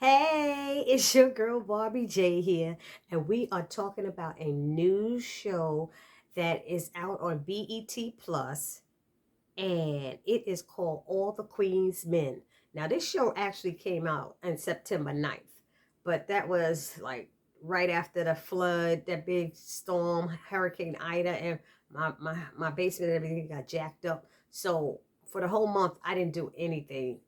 Hey, it's your girl Barbie J here, and we are talking about a new show that is out on BET Plus, and it is called All the Queen's Men. Now, this show actually came out on September 9th, but that was like right after the flood, that big storm, Hurricane Ida, and my basement and everything got jacked up. So for the whole month, I didn't do anything.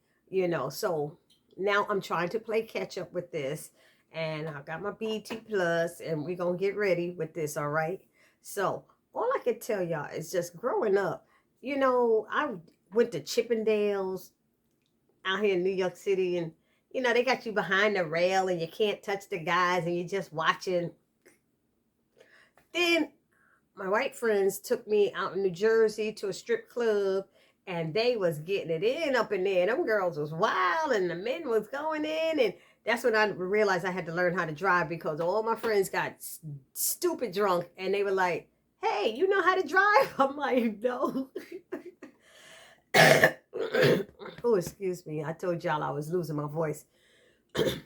So now I'm trying to play catch up with this, and I got my BT Plus, and we're gonna get ready with this, all right? So all I can tell y'all is just growing up, I went to Chippendales out here in New York City, and they got you behind the rail and you can't touch the guys and you're just watching. Then my white friends took me out in New Jersey to a strip club, and they was getting it in up in there. Them girls was wild and the men was going in, and that's when I realized I had to learn how to drive because all my friends got stupid drunk and they were like, "Hey, you know how to drive?" I'm like, "No." Oh, excuse me. I told y'all I was losing my voice.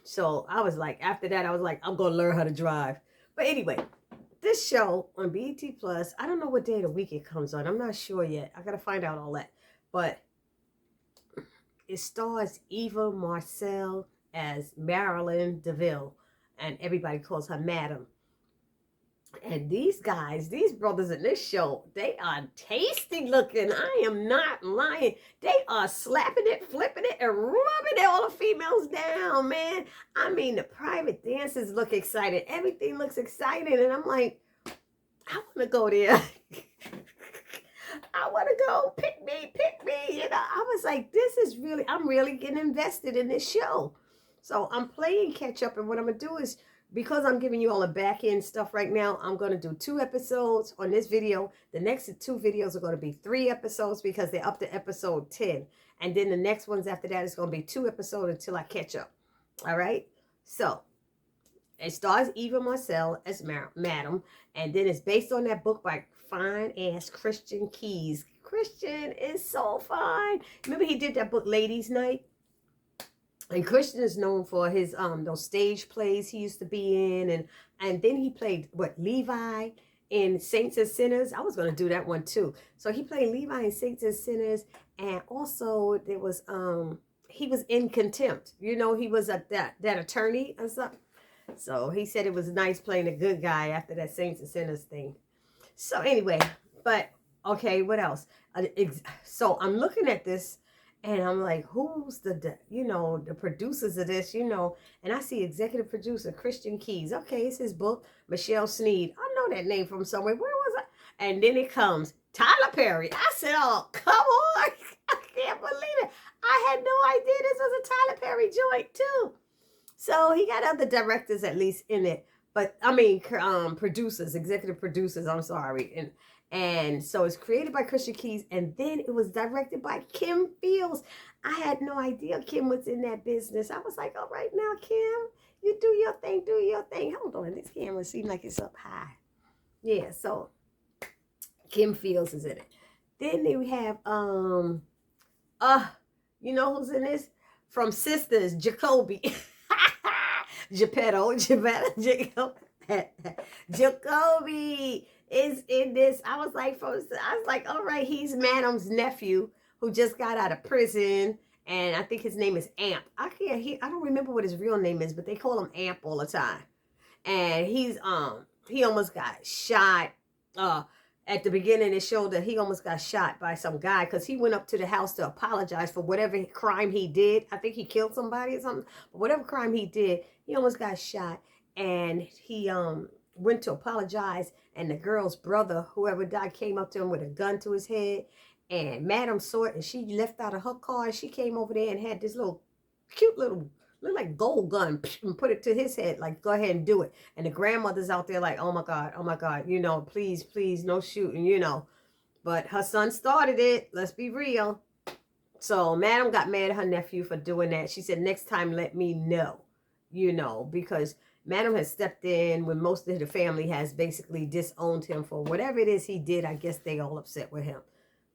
So I was like, after that, I was like, I'm gonna learn how to drive. But anyway, this show on BET Plus, I don't know what day of the week it comes on. I'm not sure yet. I gotta find out all that. But it stars Eva Marcel as Marilyn DeVille, and everybody calls her Madam. And these guys, these brothers in this show, they are tasty looking. I am not lying. They are slapping it, flipping it, and rubbing all the females down, man. I mean, the private dances look excited. Everything looks exciting. And I'm like, I want to go there. I want to go. Pick me, pick me. I was like, I'm really getting invested in this show. So I'm playing catch up. And what I'm going to do is, because I'm giving you all the back end stuff right now, I'm going to do 2 episodes on this video. The next 2 videos are going to be 3 episodes because they're up to episode 10. And then the next ones after that is going to be 2 episodes until I catch up. All right. So it stars Eva Marcel as Madam, and then it's based on that book by fine ass Christian Keys. Christian is so fine. Remember he did that book Ladies Night? And Christian is known for his those stage plays he used to be in, and then he played Levi in Saints and Sinners. I was gonna do that one too. So he played Levi in Saints and Sinners, and also there was he was in Contempt. He was that attorney or something. So he said it was nice playing a good guy after that Saints and Sinners thing. So anyway, but okay, what else? So I'm looking at this and I'm like, who's the producers of this, and I see executive producer Christian Keys. Okay, it's his book, Michelle Sneed. I know that name from somewhere. Where was I? And then it comes Tyler Perry. I said, oh, come on. I can't believe it. I had no idea this was a Tyler Perry joint too. So he got other directors at least in it, but I mean, producers, executive producers. I'm sorry, and so it's created by Christian Keys, and then it was directed by Kim Fields. I had no idea Kim was in that business. I was like, all right now, Kim, you do your thing, do your thing. Hold on, this camera seems like it's up high. Yeah, so Kim Fields is in it. Then we have you know who's in this? From Sisters, Jacoby. Geppetto, Jacoby is in this. I was like, all right, he's Madam's nephew who just got out of prison, and I think his name is Amp. I don't remember what his real name is, but they call him Amp all the time. And he almost got shot. At the beginning, it showed that he almost got shot by some guy because he went up to the house to apologize for whatever crime he did. I think he killed somebody or something. But whatever crime he did, he almost got shot. And he went to apologize. And the girl's brother, whoever died, came up to him with a gun to his head. And Madam saw it, and she left out of her car. She came over there and had this cute little look like gold gun and put it to his head, like, go ahead and do it. And the grandmother's out there like, oh my God, please, please, no shooting. But her son started it. Let's be real. So Madam got mad at her nephew for doing that. She said, next time, let me know, because Madam has stepped in when most of the family has basically disowned him for whatever it is he did. I guess they all upset with him.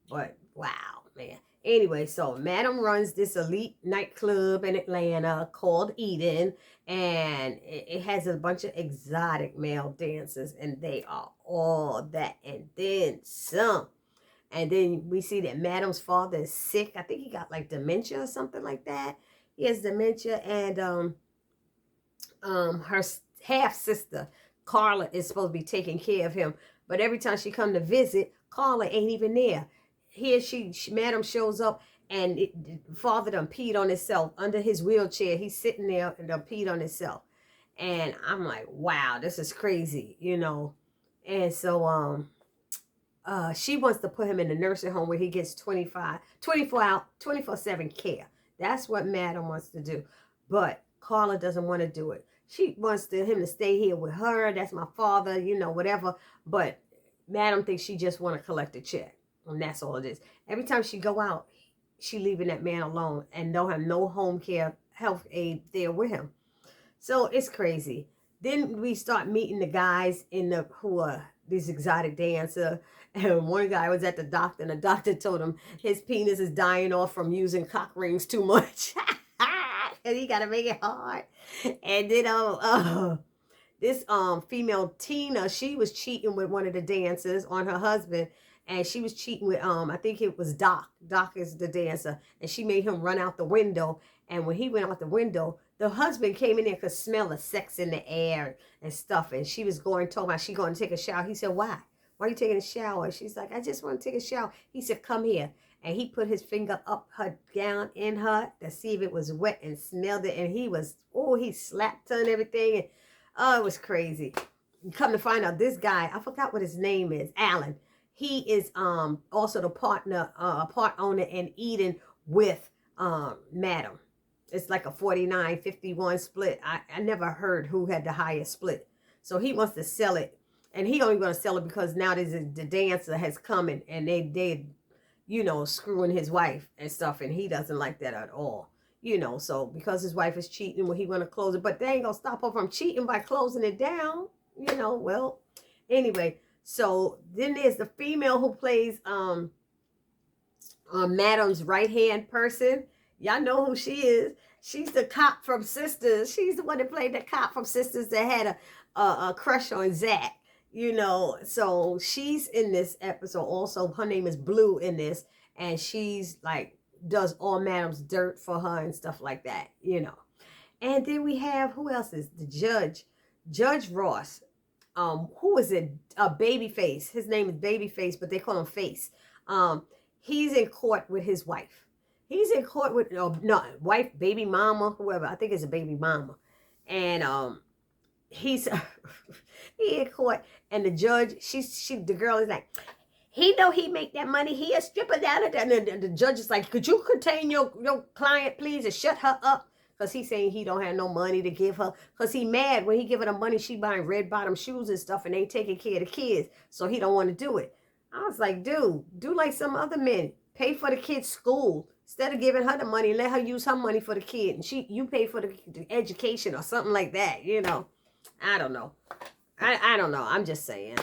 But wow, man. Anyway, so Madam runs this elite nightclub in Atlanta called Eden, and it has a bunch of exotic male dancers, and they are all that and then some. And then we see that Madam's father is sick. I think he got like dementia or something like that. He has dementia, and her half sister Carla is supposed to be taking care of him, but every time she come to visit, Carla ain't even there. Here Madam shows up, and father done peed on himself under his wheelchair. He's sitting there and done peed on himself, and I'm like, wow, this is crazy, you know. And so she wants to put him in the nursing home where he gets 24/7 care. That's what Madam wants to do, but Carla doesn't want to do it. She wants him to stay here with her. That's my father, you know, whatever. But Madam thinks she just want to collect a check. And that's all it is. Every time she go out, she leaving that man alone and don't have no home care, health aid there with him. So it's crazy. Then we start meeting the guys who are these exotic dancer. And one guy was at the doctor, and the doctor told him his penis is dying off from using cock rings too much. And he gotta make it hard. And then this female Tina, she was cheating with one of the dancers on her husband, and she was cheating with I think it was Doc. Doc is the dancer, and she made him run out the window. And when he went out the window, the husband came in there, could smell the sex in the air and stuff. And she was talking about she going to take a shower. He said, why? Why are you taking a shower? She's like, I just want to take a shower. He said, come here. And he put his finger up her gown in her to see if it was wet, and smelled it. And he slapped her and everything. And it was crazy. Come to find out, this guy, I forgot what his name is, Alan. He is also the part owner in Eden with Madam. It's like a 49-51 split. I never heard who had the highest split. So he wants to sell it. And he only going to sell it because now the dancer has come and they you know, screwing his wife and stuff. And he doesn't like that at all. You know, so because his wife is cheating, well, he want to close it. But they ain't going to stop her from cheating by closing it down. You know, well, anyway. So then there's the female who plays Madam's right-hand person. Y'all know who she is. She's the cop from Sisters. She's the one that played the cop from Sisters that had a crush on Zach. You know, so she's in this episode also. Her name is Blue in this. And she's like, does all Madam's dirt for her and stuff like that, you know. And then we have, who else is the judge? Judge Ross. Who is it? Babyface. His name is Babyface, but they call him Face. He's in court with his wife. He's in court with wife, baby mama, whoever. I think it's a baby mama. And he's he in court, and the judge, the girl is like, he know he make that money. He a stripper down at that. And the judge is like, could you contain your client, please, and shut her up? Because he's saying he don't have no money to give her. Because he mad when he give her the money, she buying red bottom shoes and stuff, and ain't taking care of the kids. So he don't want to do it. I was like, dude, do like some other men. Pay for the kid's school. Instead of giving her the money, let her use her money for the kid. And you pay for the education or something like that, you know. I don't know. I don't know. I'm just saying.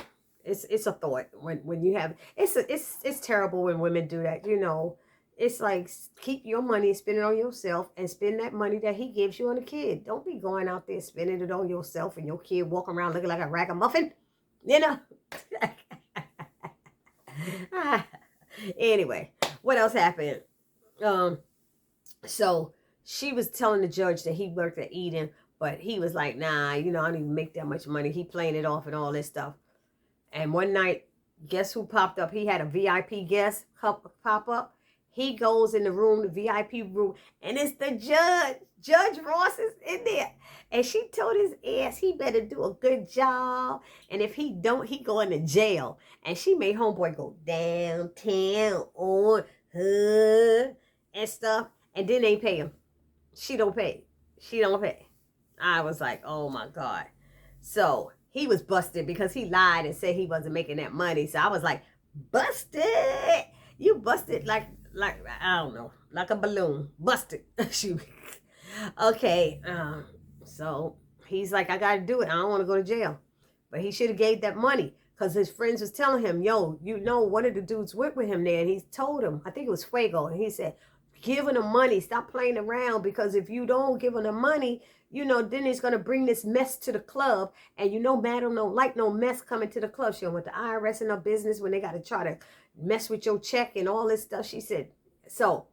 It's a thought when you have it's terrible when women do that, you know. It's like, keep your money, spend it on yourself, and spend that money that he gives you on the kid. Don't be going out there spending it on yourself and your kid walking around looking like a ragamuffin, you know. Anyway, what else happened? So she was telling the judge that he worked at Eden, but he was like, nah, you know, I don't even make that much money. He playing it off and all this stuff. And one night, guess who popped up? He had a VIP guest pop up. He goes in the room, the VIP room, and it's the judge. Judge Ross is in there. And she told his ass he better do a good job. And if he don't, he going to jail. And she made homeboy go downtown on her and stuff. And then they pay him. She don't pay. She don't pay. I was like, oh my God. So he was busted because he lied and said he wasn't making that money. So I was like, busted. You busted like I don't know, like a balloon. Busted. Okay. So he's like, I gotta do it. I don't want to go to jail. But he should have gave that money. because his friends was telling him, yo, you know, one of the dudes went with him there, and he told him, I think it was Fuego, and he said, give him the money, stop playing around, because if you don't give him the money, you know, then he's going to bring this mess to the club, and you know, madam don't like no mess coming to the club. She don't want the IRS in her business when they got to try to mess with your check and all this stuff. She said, so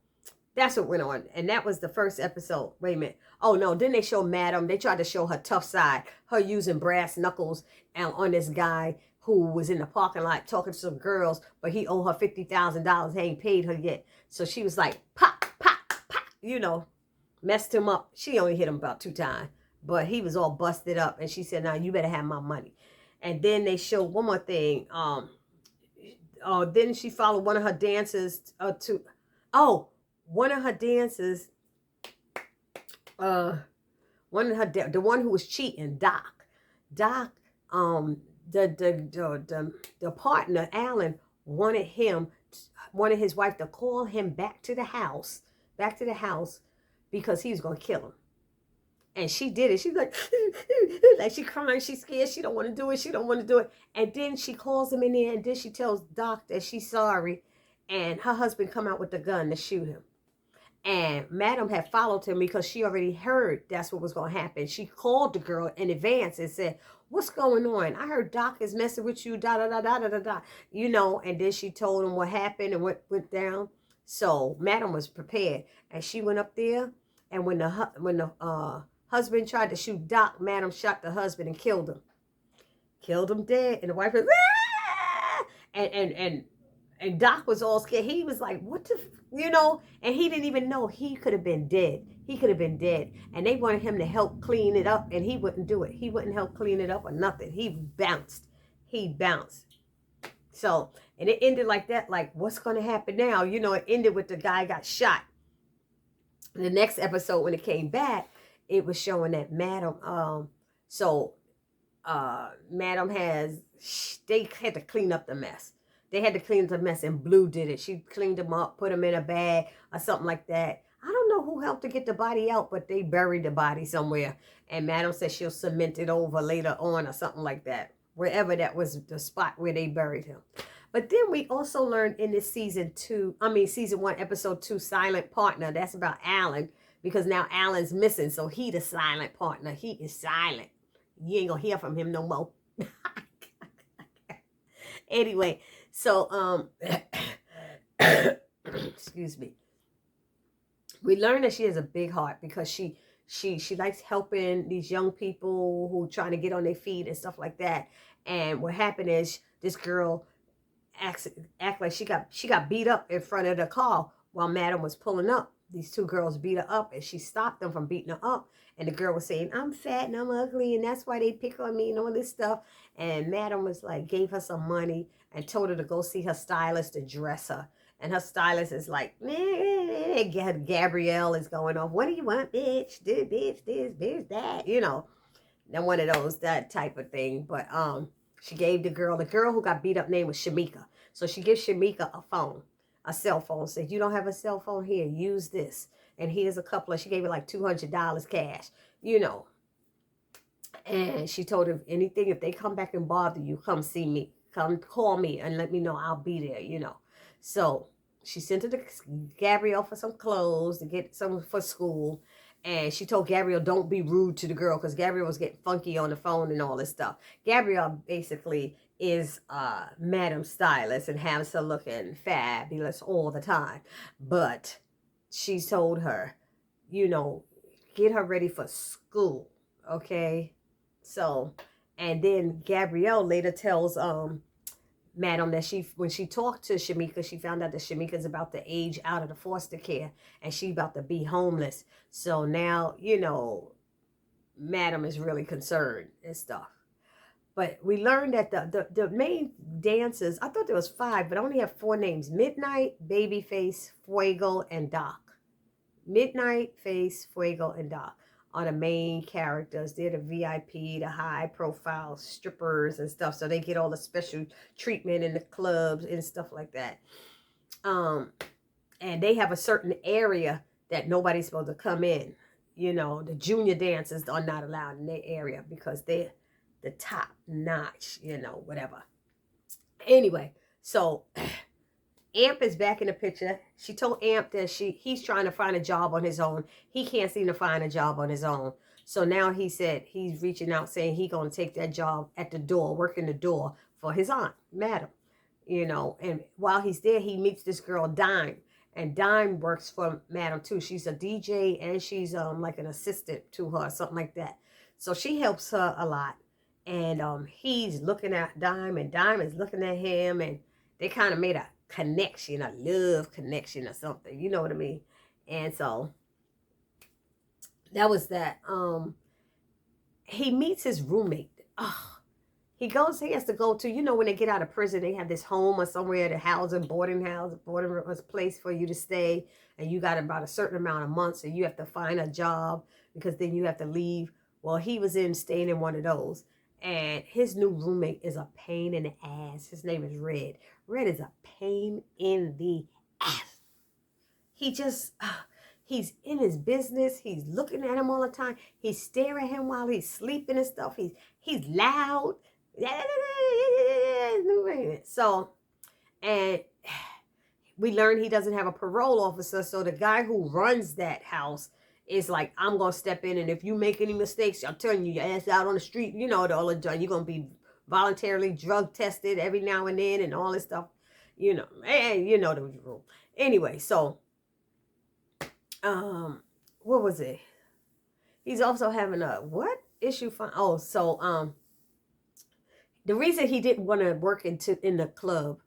that's what went on. And that was the first episode. Wait a minute. Oh, no. Then they show Madam. They tried to show her tough side. Her using brass knuckles on this guy who was in the parking lot talking to some girls, but he owed her $50,000. He ain't paid her yet. So she was like, pop, pop, pop, you know, messed him up. She only hit him about 2 times, but he was all busted up. And she said, now you better have my money. And then they showed one more thing. Then she followed one of her dancers one of her dancers, the one who was cheating, Doc, the partner, Alan, wanted his wife to call him back to the house, because he was going to kill him. And she did it. She's like, like she crying, she's scared, she don't want to do it. And then she calls him in there, and then she tells Doc that she's sorry, and her husband come out with the gun to shoot him. And Madam had followed him because she already heard that's what was going to happen. She called the girl in advance and said, what's going on? I heard Doc is messing with you, da, da, da, da, da, da, da. You know, and then she told him what happened and what went down. So Madam was prepared. And she went up there. And when the husband tried to shoot Doc, Madam shot the husband and killed him. Killed him dead. And the wife was, ah! And Doc was all scared. He was like, what the, you know, and he didn't even know he could have been dead. And they wanted him to help clean it up, and he wouldn't do it. He wouldn't help clean it up or nothing. He bounced. So, and it ended like that, like, what's going to happen now? You know, it ended with the guy got shot. The next episode, when it came back, it was showing that Madam, Madam they had to clean up the mess. They had to clean up the mess, and Blue did it. She cleaned them up, put them in a bag or something like that. I don't know who helped to get the body out, but they buried the body somewhere. And Madam said she'll cement it over later on or something like that, wherever that was the spot where they buried him. But then we also learned in this season 1, episode 2, Silent Partner. That's about Alan, because now Alan's missing. So he the silent partner. He is silent. You ain't gonna hear from him no more. Anyway, so excuse me. We learned that she has a big heart, because she likes helping these young people who trying to get on their feet and stuff like that. And what happened is this girl act like she got beat up in front of the car while Madam was pulling up. These 2 girls beat her up, and she stopped them from beating her up. And the girl was saying, I'm fat and I'm ugly, and that's why they pick on me and all this stuff. And Madam was like, gave her some money and told her to go see her stylist to dress her. And her stylist is like, Gabrielle is going off. What do you want, bitch? Bitch, this, bitch, that, you know. And one of those, that type of thing. But she gave the girl who got beat up name was Shamika. So she gives Shamika a cell phone. Said, you don't have a cell phone? Here, use this. And here's a couple of, she gave her like $200 cash, you know. And she told her, if they come back and bother you, come see me. Come call me and let me know. I'll be there, you know. So she sent her to Gabrielle for some clothes, to get some for school. And she told Gabrielle, don't be rude to the girl, because Gabrielle was getting funky on the phone and all this stuff. Gabrielle basically is Madam's stylist and has her looking fabulous all the time. But she told her, you know, get her ready for school, okay? So, and then Gabrielle later tells Madam that when she talked to Shamika, she found out that Shamika's about to age out of the foster care, and she about to be homeless. So now, you know, Madam is really concerned and stuff. But we learned that the main dancers, I thought there was 5, but I only have 4 names: Midnight, Babyface, Fuego, and Doc. Midnight, Face, Fuego, and Doc are the main characters. They're the VIP, the high profile strippers and stuff. So they get all the special treatment in the clubs and stuff like that. And they have a certain area that nobody's supposed to come in. You know, the junior dancers are not allowed in their area because they're the top notch, you know, whatever. Anyway, so Amp is back in the picture. She told Amp that he's trying to find a job on his own. He can't seem to find a job on his own. So now he said he's reaching out saying he's going to take that job at the door, working the door for his aunt, Madam. And while he's there, he meets this girl, Dime. And Dime works for Madam too. She's a DJ and she's like an assistant to her, something like that. So she helps her a lot. And he's looking at Dime and Dime is looking at him, and they kind of made a connection, a love connection or something. You know what I mean? And so that was that. He meets his roommate. Oh, he has to go to, when they get out of prison, they have this home or somewhere to boarding place for you to stay. And you got about a certain amount of months, and you have to find a job because then you have to leave. Well, he was staying in one of those. And his new roommate is a pain in the ass. His name is Red. Red is a pain in the ass. He just, he's in his business. He's looking at him all the time. He's staring at him while he's sleeping and stuff. He's loud. So, and we learned he doesn't have a parole officer. So the guy who runs that house is like, I'm going to step in, and if you make any mistakes, I'm telling you, your ass out on the street, you're going to be voluntarily drug tested every now and then and all this stuff, and you know the rule. Anyway, so, what was it? He's also having a, what issue? The reason he didn't want to work in the club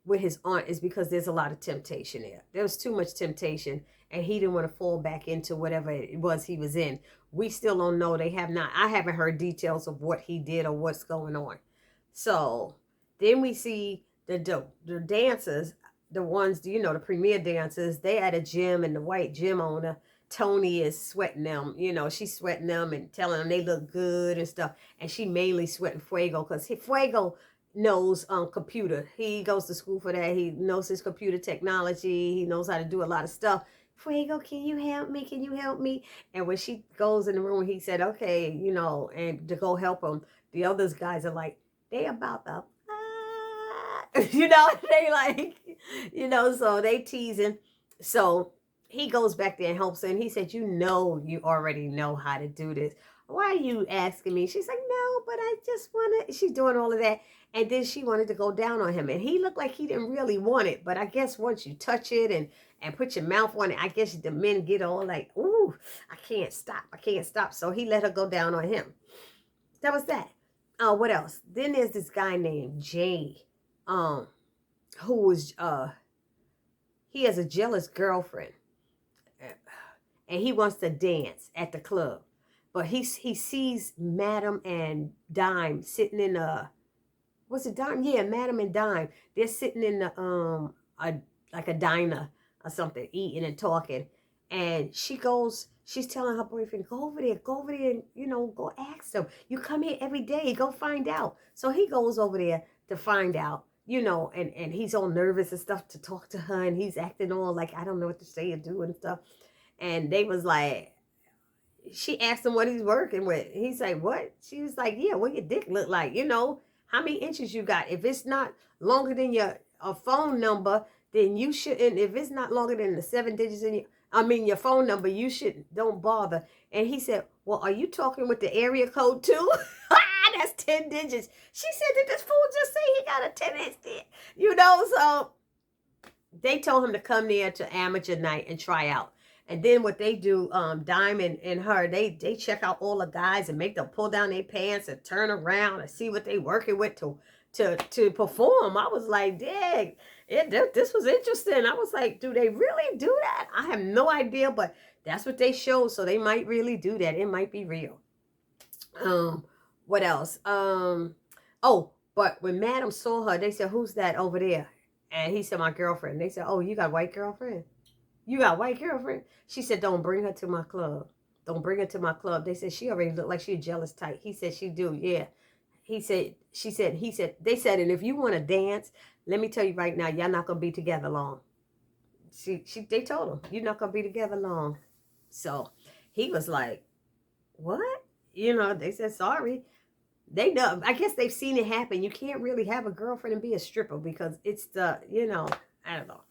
with his aunt is because there's a lot of temptation there. There was too much temptation, and he didn't want to fall back into whatever it was he was in. We still don't know. I haven't heard details of what he did or what's going on. So then we see the dancers, the ones, the premier dancers, they at a gym, and the white gym owner, Tony, is sweating them. She's sweating them and telling them they look good and stuff. And she mainly sweating Fuego because Fuego knows computer. He goes to school for that. He knows his computer technology. He knows how to do a lot of stuff. Fuego, can you help me? Can you help me? And when she goes in the room, he said, okay, and to go help him. The other guys are like, they about the, they like, so they teasing. So he goes back there and helps her. And he said, you already know how to do this. Why are you asking me? She's like, no, but I just want to, she's doing all of that. And then she wanted to go down on him. And he looked like he didn't really want it. But I guess once you touch it and put your mouth on it, I guess the men get all like, ooh, I can't stop. So he let her go down on him. That was that. What else? Then there's this guy named Jay, who was, he has a jealous girlfriend. And he wants to dance at the club. But he sees Madam and Dime sitting in was it Dime? Yeah, Madam and Dime. They're sitting in the like a diner or something, eating and talking. And she's telling her boyfriend, go over there and, go ask them. You come here every day, go find out. So he goes over there to find out, and he's all nervous and stuff to talk to her, and he's acting all like, I don't know what to say or do and stuff. And they was like, she asked him what he's working with. He's like, what? She was like, yeah, what your dick look like? How many inches you got? If it's not longer than your phone number, then you shouldn't. If it's not longer than the 7 digits in your phone number, you shouldn't. Don't bother. And he said, well, are you talking with the area code too? That's 10 digits. She said, did this fool just say he got a 10-inch dick? So they told him to come there to amateur night and try out. And then what they do, Diamond and her, they check out all the guys and make them pull down their pants and turn around and see what they working with to perform. I was like, dang, this was interesting. I was like, do they really do that? I have no idea, but that's what they showed. So they might really do that. It might be real. What else? But when Madam saw her, they said, who's that over there? And he said, my girlfriend. They said, oh, you got a white girlfriend? You got a white girlfriend? She said, don't bring her to my club. Don't bring her to my club. They said, she already looked like she a jealous type. He said, she do, yeah. They said, and if you want to dance, let me tell you right now, y'all not going to be together long. They told him, you're not going to be together long. So he was like, what? They said, sorry. They know. I guess they've seen it happen. You can't really have a girlfriend and be a stripper because it's the, I don't know.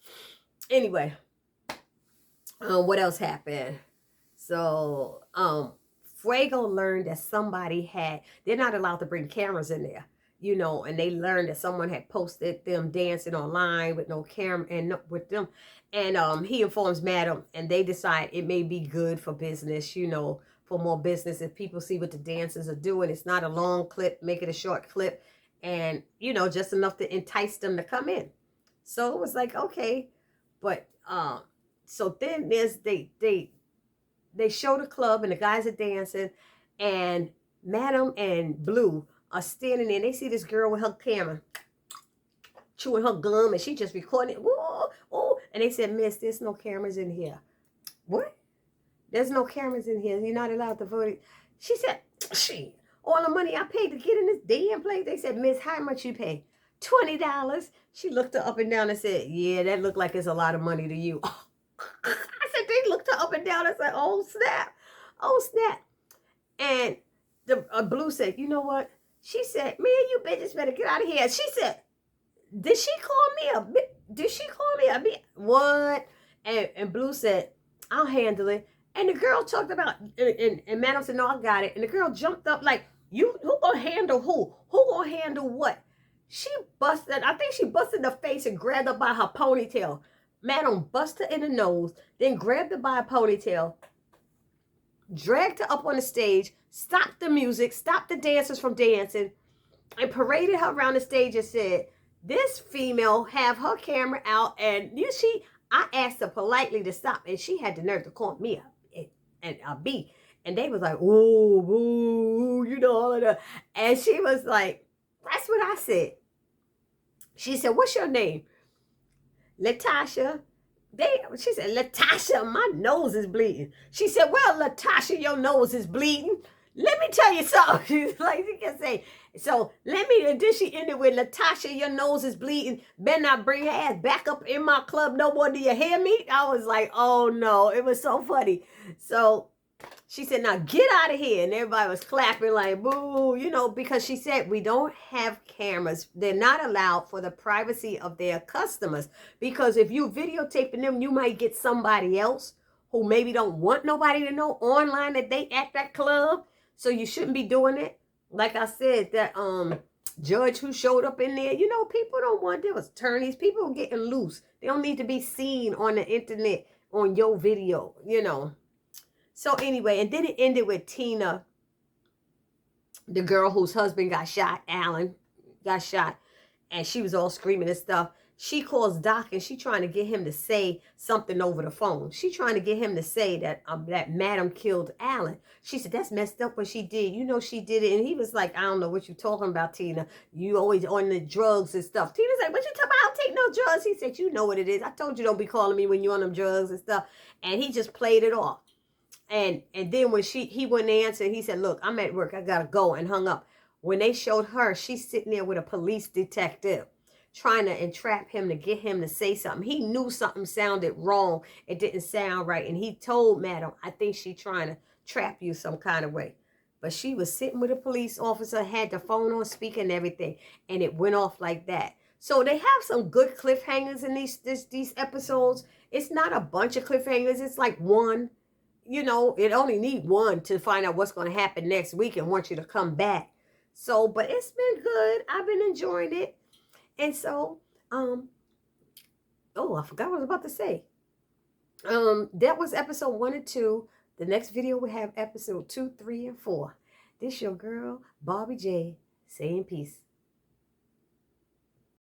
Anyway, what else happened? So, Fuego learned that they're not allowed to bring cameras in there, and they learned that someone had posted them dancing online with no camera and with them. And he informs Madam, and they decide it may be good for business, for more business. If people see what the dancers are doing, it's not a long clip, make it a short clip, and, just enough to entice them to come in. So it was like, okay, but, so then they show the club and the guys are dancing, and Madam and Blue are standing there. And they see this girl with her camera chewing her gum, and she just recording it. Whoa, oh! And they said, "Miss, there's no cameras in here." What? There's no cameras in here. You're not allowed to vote. She said, all the money I paid to get in this damn place. They said, "Miss, how much you pay?" $20. She looked her up and down and said, "Yeah, that looked like it's a lot of money to you." I said, they looked her up and down and said, "Oh, snap. Oh, snap." And the Blue said, "You know what?" She said, "Man, you bitches better get out of here." She said, "Did she call me a bitch? Did she call me a bitch? What?" And Blue said, "I'll handle it." And the girl talked about, and Madam said, "No, I got it." And the girl jumped up like, who gonna handle who? Who gonna handle what? I think she busted her face and grabbed her by her ponytail. Madam busted her in the nose, then grabbed her by a ponytail, dragged her up on the stage, stopped the music, stopped the dancers from dancing, and paraded her around the stage and said, "This female have her camera out, and I asked her politely to stop, and she had the nerve to call me a B." And they was like, "Ooh, ooh," all of that. And she was like, "That's what I said." She said, "What's your name?" "Latasha." She said, "Latasha, my nose is bleeding." She said, "Well, Latasha, your nose is bleeding. Let me tell you something." She's like, she can say, so then she ended with, "Latasha, your nose is bleeding. Better not bring her ass back up in my club no more. Do you hear me?" I was like, oh no, it was so funny. So she said, "Now get out of here." And everybody was clapping like, boo, because she said, we don't have cameras. They're not allowed for the privacy of their customers. Because if you videotaping them, you might get somebody else who maybe don't want nobody to know online that they at that club. So you shouldn't be doing it. Like I said, that judge who showed up in there, people don't want, there was attorneys, people getting loose. They don't need to be seen on the internet on your video, So anyway, and then it ended with Tina, the girl whose husband got shot, Alan, got shot, and she was all screaming and stuff. She calls Doc, and she trying to get him to say something over the phone. She trying to get him to say that Madam killed Alan. She said, "That's messed up what she did. She did it." And he was like, "I don't know what you talking about, Tina. You always on the drugs and stuff." Tina's like, "What you talking about? I don't take no drugs." He said, "You know what it is. I told you don't be calling me when you on them drugs and stuff." And he just played it off. And then when he wouldn't answer, he said, "Look, I'm at work. I got to go," and hung up. When they showed her, she's sitting there with a police detective trying to entrap him to get him to say something. He knew something sounded wrong. It didn't sound right. And he told Madam, "I think she's trying to trap you some kind of way." But she was sitting with a police officer, had the phone on speaker and everything. And it went off like that. So they have some good cliffhangers in these episodes. It's not a bunch of cliffhangers. It's like one. It only need one to find out what's going to happen next week and want you to come back. So, but it's been good. I've been enjoying it. And so, I forgot what I was about to say. That was episode 1 and 2. The next video will have episode 2, 3, and 4. This your girl, Barbie J, saying peace.